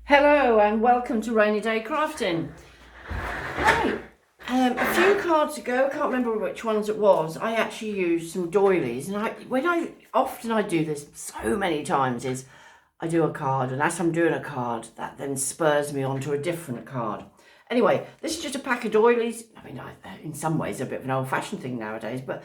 Hello and welcome to Rainy Day Crafting. Right, a few cards ago, I can't remember which ones it was, I actually used some doilies, and often I do this so many times is I do a card, and as I'm doing a card, that then spurs me onto a different card. Anyway, this is just a pack of doilies. I mean, in some ways, a bit of an old-fashioned thing nowadays, but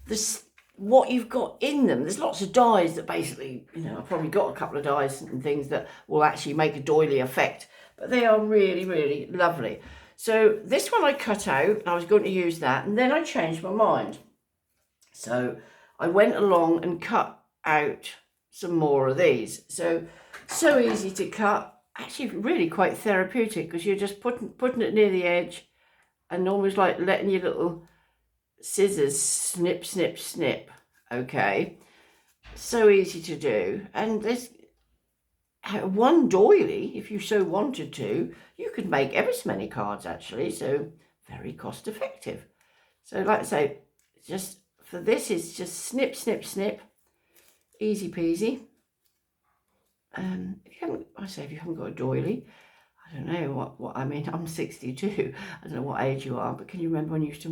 this what you've got in them, there's lots of dies that basically, I've probably got a couple of dies and things that will actually make a doily effect, but they are really, really lovely. So this one I cut out, and I was going to use that, and then I changed my mind. So I went along and cut out some more of these. So easy to cut, actually really quite therapeutic, because you're just putting it near the edge and almost like letting your little scissors snip, snip, snip. Okay, so easy to do. And there's one doily, if you so wanted to, you could make ever so many cards actually, so very cost effective. So like I say, just for this is just snip, snip, snip, easy peasy. If you haven't got a doily, I don't know what I mean. I'm 62. I don't know what age you are, but can you remember when you used to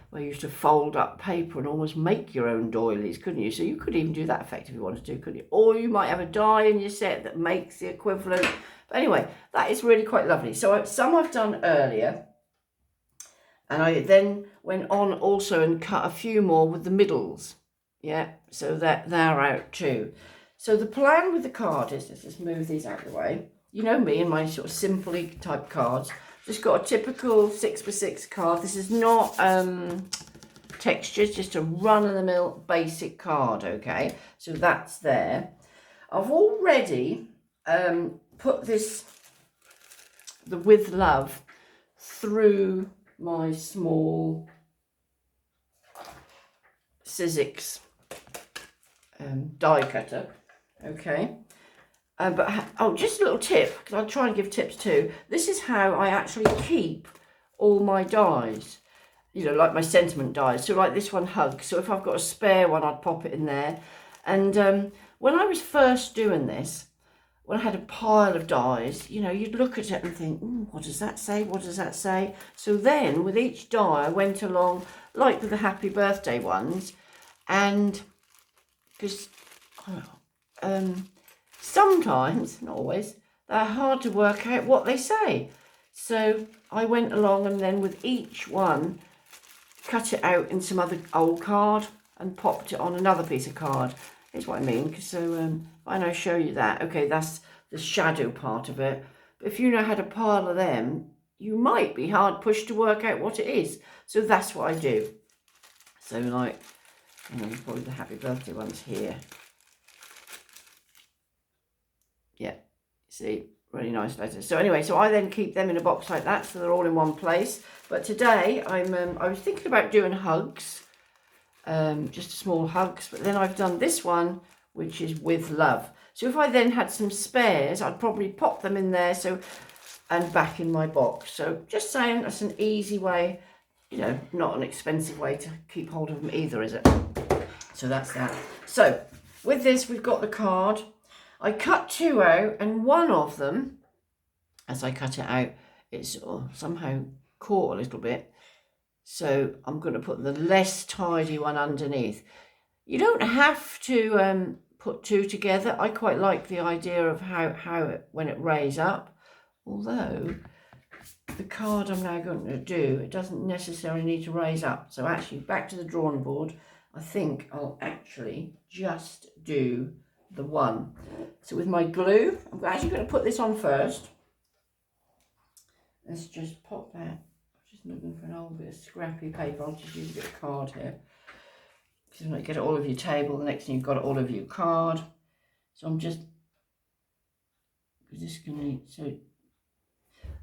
where you used to fold up paper and almost make your own doilies, couldn't you? So you could even do that effect if you wanted to, couldn't you? Or you might have a die in your set that makes the equivalent. But anyway, that is really quite lovely. So some I've done earlier, and I then went on also and cut a few more with the middles. Yeah, so that they're out too. So the plan with the card is, let's just move these out of the way. You know me and my sort of simply type cards. Just got a typical 6x6 card. This is not textures, just a run-of-the-mill basic card, okay? So that's there. I've already put the With Love through my small Sizzix die cutter, okay? Just a little tip, because I'll try and give tips too. This is how I actually keep all my dies, like my sentiment dies. So like this one, Hug. So if I've got a spare one, I'd pop it in there. And when I was first doing this, when I had a pile of dies, you'd look at it and think, what does that say? What does that say? So then with each die, I went along, like with the happy birthday ones, and because sometimes, not always, they're hard to work out what they say. So I went along and then with each one, cut it out in some other old card and popped it on another piece of card. Here's what I mean. So when I show you that, okay, that's the shadow part of it. But if you know how to pile of them, you might be hard pushed to work out what it is. So that's what I do. So like, probably the happy birthday ones here. Yeah, see, really nice letters. So anyway, so I then keep them in a box like that, so they're all in one place. But today I was thinking about doing hugs, just small hugs, but then I've done this one, which is With Love. So if I then had some spares, I'd probably pop them in there, and back in my box. So just saying, that's an easy way, not an expensive way to keep hold of them either, is it? So that's that. So with this, we've got the card. I cut two out, and one of them, as I cut it out, it's somehow caught a little bit. So I'm going to put the less tidy one underneath. You don't have to put two together. I quite like the idea of when it rays up. Although the card I'm now going to do, it doesn't necessarily need to raise up. So actually, back to the drawing board, I think I'll actually just do the one. So with my glue, I'm actually going to put this on first. Let's just pop that. I'm just looking for an old bit of scrappy paper. I'll just use a bit of card here. Because you want to get it all over your table, the next thing you've got it all over your card. So I'm just going to need, so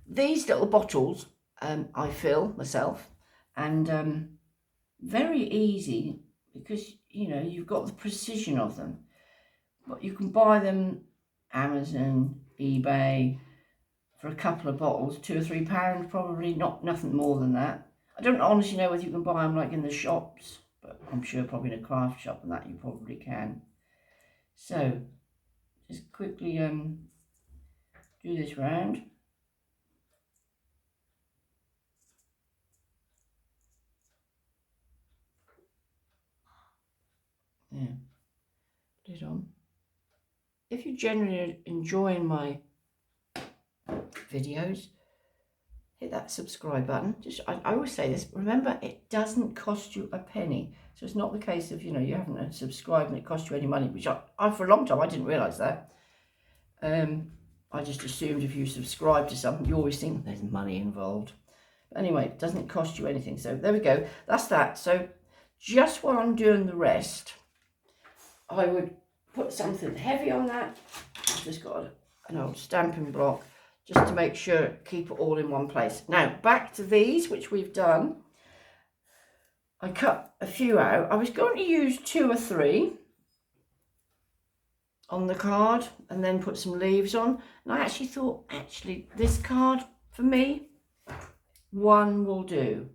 these little bottles I fill myself, and very easy because you've got the precision of them. But you can buy them Amazon, eBay for a couple of bottles, £2 or £3 probably, nothing more than that. I don't honestly know whether you can buy them like in the shops, but I'm sure probably in a craft shop and that you probably can. So just quickly do this round. Yeah, lid on. If you're generally enjoying my videos, hit that subscribe button. I always say this, remember, it doesn't cost you a penny. So it's not the case of, you know, you haven't subscribed and it costs you any money, which I for a long time, I didn't realise that. I just assumed if you subscribe to something, you always think there's money involved. But anyway, it doesn't cost you anything. So there we go. That's that. So just while I'm doing the rest, I would put something heavy on that. I've just got an old stamping block just to make sure, keep it all in one place. Now, back to these, which we've done. I cut a few out. I was going to use 2 or 3 on the card and then put some leaves on. And I actually thought, this card, for me, 1 will do.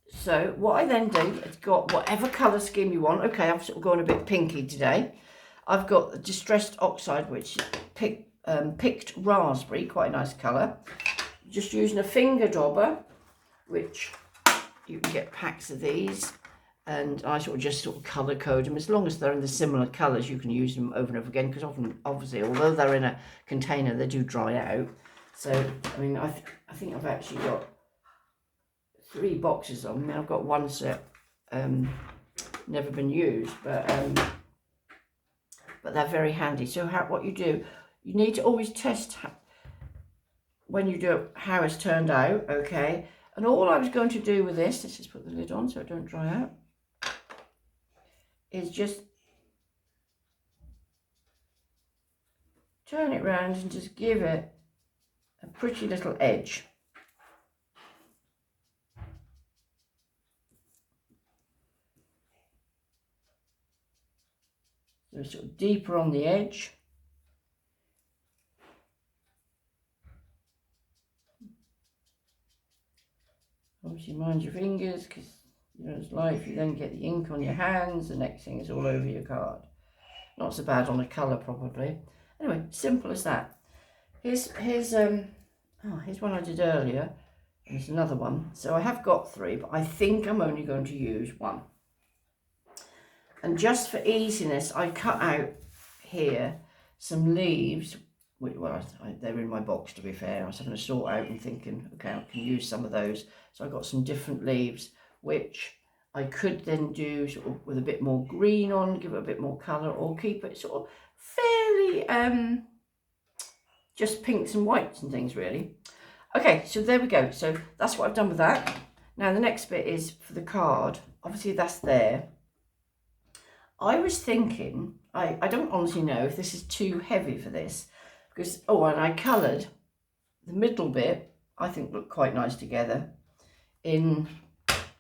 So what I then do, it's got whatever colour scheme you want. Okay, I've sort of gone a bit pinky today. I've got the Distressed Oxide, which is picked raspberry, quite a nice colour. Just using a finger dauber, which you can get packs of these. And I just colour code them. As long as they're in the similar colours, you can use them over and over again, because often, obviously, although they're in a container, they do dry out. So, I mean, I think I've actually got 3 boxes of them. I've got 1 set never been used, but they're very handy. So what you do, you need to always test when you do it, how it's turned out, okay? And all I was going to do with this, let's just put the lid on so it don't dry out, is just turn it round and just give it a pretty little edge. So sort of deeper on the edge. Obviously mind your fingers, because you know it's life, you then get the ink on your hands, the next thing is all over your card. Not so bad on a colour probably. Anyway, simple as that. Here's one I did earlier. There's another one. So I have got 3, but I think I'm only going to use 1. And just for easiness, I cut out here some leaves. Well, they're in my box, to be fair. I was having to sort out and thinking, okay, I can use some of those. So I got some different leaves, which I could then do sort of with a bit more green on, give it a bit more colour, or keep it sort of fairly just pinks and whites and things, really. Okay, so there we go. So that's what I've done with that. Now the next bit is for the card. Obviously that's there. I was thinking, I don't honestly know if this is too heavy for this, because, and I coloured the middle bit, I think looked quite nice together.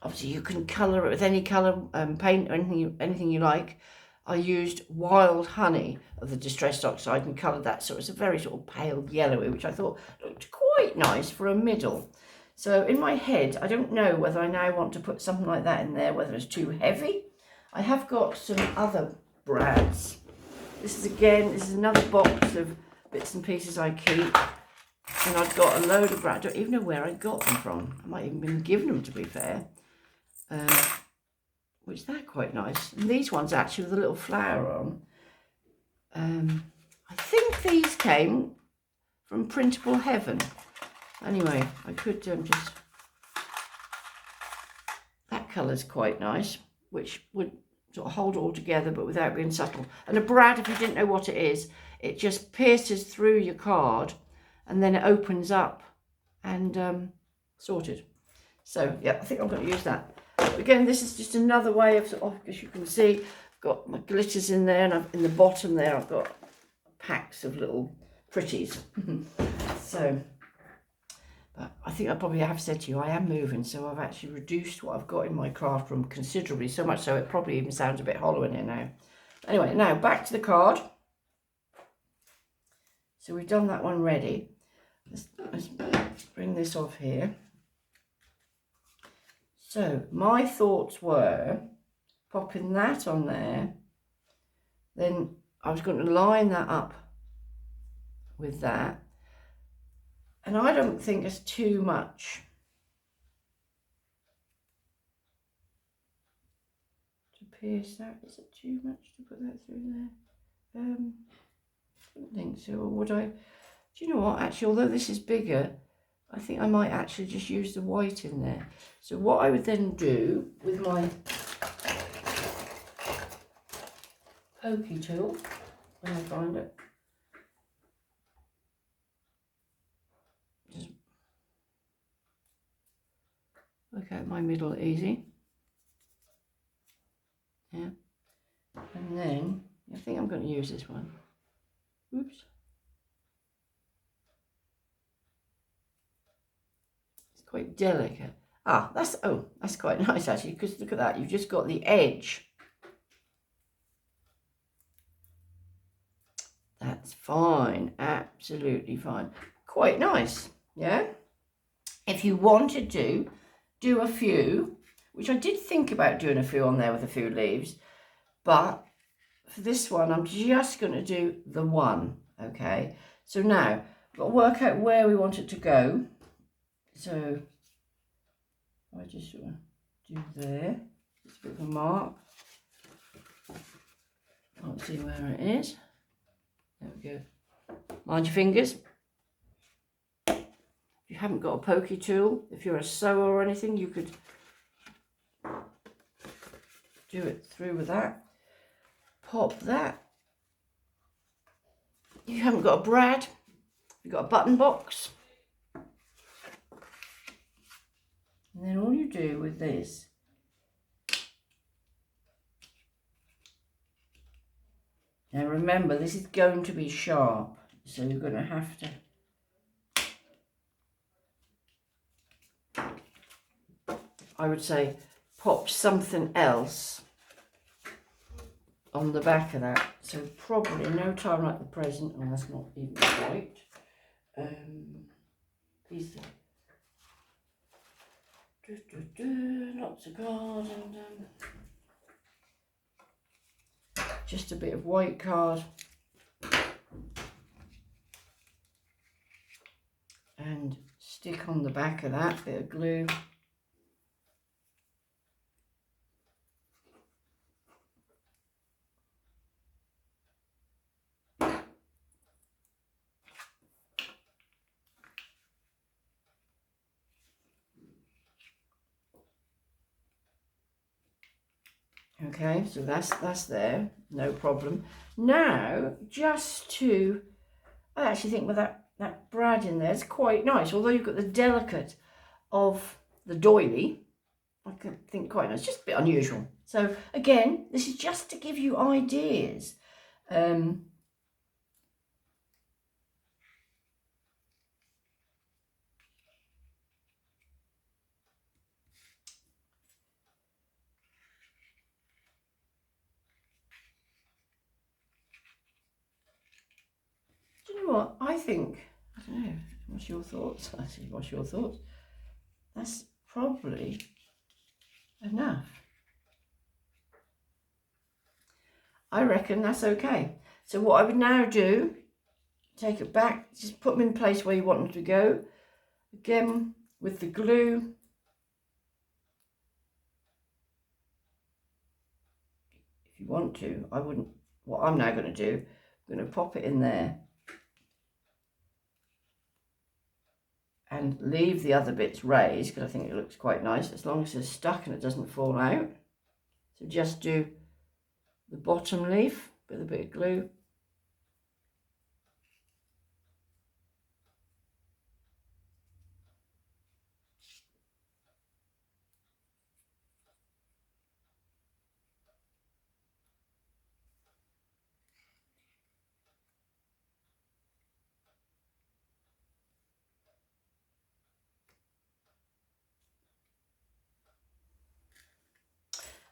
Obviously you can colour it with any colour, paint or anything you like. I used Wild Honey of the Distressed Oxide and coloured that, so it's a very sort of pale yellowy, which I thought looked quite nice for a middle. So in my head, I don't know whether I now want to put something like that in there, whether it's too heavy. I have got some other brads. This is another box of bits and pieces I keep. And I've got a load of brads. I don't even know where I got them from. I might even been given them, to be fair. Which they're quite nice. And these ones actually with a little flower on. I think these came from Printable Heaven. Anyway, I could just... That colour's quite nice, which would sort of hold it all together but without being subtle. And a brad, if you didn't know what it is, it just pierces through your card and then it opens up and sorted. So yeah, I think I'm going to use that. Again, this is just another way of as you can see, I've got my glitters in there, and in the bottom there I've got packs of little pretties. So, but I think I probably have said to you, I am moving, so I've actually reduced what I've got in my craft room considerably, so much so it probably even sounds a bit hollow in here now. Anyway, now back to the card. So we've done that one ready. Let's bring this off here. So my thoughts were popping that on there, then I was going to line that up with that. And I don't think it's too much to pierce that. Is it too much to put that through there? I don't think so. Or would I? Do you know what? Actually, although this is bigger, I think I might actually just use the white in there. So what I would then do with my pokey tool, when I find it, just work out my middle easy. Yeah. And then, I think I'm going to use this one. Oops. It's quite delicate. Ah, that's quite nice actually, because look at that, you've just got the edge. That's fine, absolutely fine. Quite nice, yeah? If you wanted to do a few, which I did think about doing a few on there with a few leaves, but for this one, I'm just going to do the one, okay? So now, we've got to work out where we want it to go. So, I just want to do there, just a bit of a mark. Can't see where it is. There we go. Mind your fingers. If you haven't got a pokey tool, if you're a sewer or anything, you could do it through with that. Pop that. You haven't got a brad, you've got a button box. And then all you do with this, now remember this is going to be sharp, so you're going to have to, I would say, pop something else on the back of that. So probably no time like the present. Oh, that's not even right. These lots of card and just a bit of white card and stick on the back of that bit of glue. Okay, so that's there, no problem. Now, just to, I actually think with that brad in there, it's quite nice. Although you've got the delicate of the doily, I can think quite nice, just a bit unusual. So again, this is just to give you ideas. Do you know what? I think, I don't know, what's your thoughts? Actually, what's your thoughts? That's probably enough. I reckon that's okay. So what I would now do, take it back, just put them in place where you want them to go. Again, with the glue. If you want to, I wouldn't, what I'm now going to do, I'm going to pop it in there. And leave the other bits raised, because I think it looks quite nice, as long as it's stuck and it doesn't fall out. So just do the bottom leaf with a bit of glue.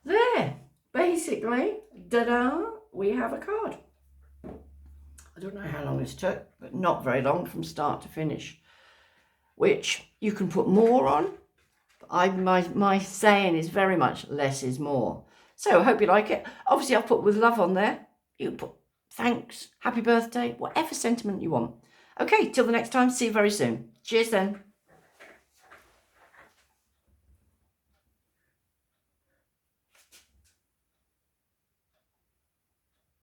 There, basically, da-da, we have a card. I don't know how long this took, but not very long from start to finish, which you can put more on. My saying is very much less is more. So I hope you like it. Obviously, I've put with love on there. You can put thanks, happy birthday, whatever sentiment you want. Okay, till the next time, see you very soon. Cheers then.